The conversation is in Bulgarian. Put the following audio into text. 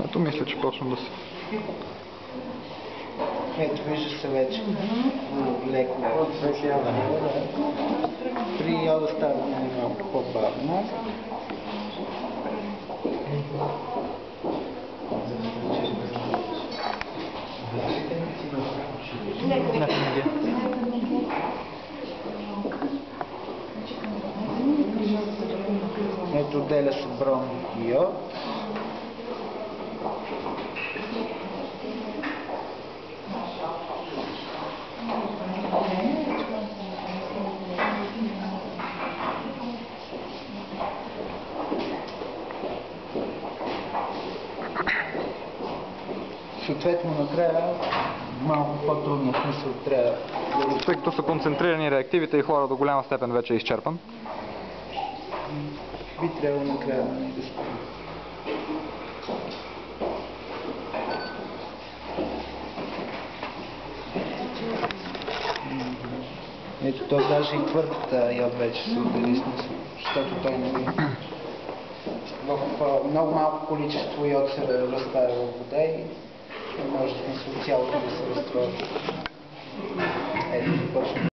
Ето мисля, че почна да се... Ето вижда се вече леко при йода става малко по-бавно. Ето отделя се бром и йод. Съответно накрая малко по-трудно, в смисъл трябва... Тъй като са концентрирани реактивите и хлора до голяма степен вече е изчерпан. Би трябвало накрая да спи. Ето то даже и твърдата йод вече се отдели смисъл, защото той в много малко количество йод се разтая в вода и може смисъл цялото да се разстрои. Ето, почва.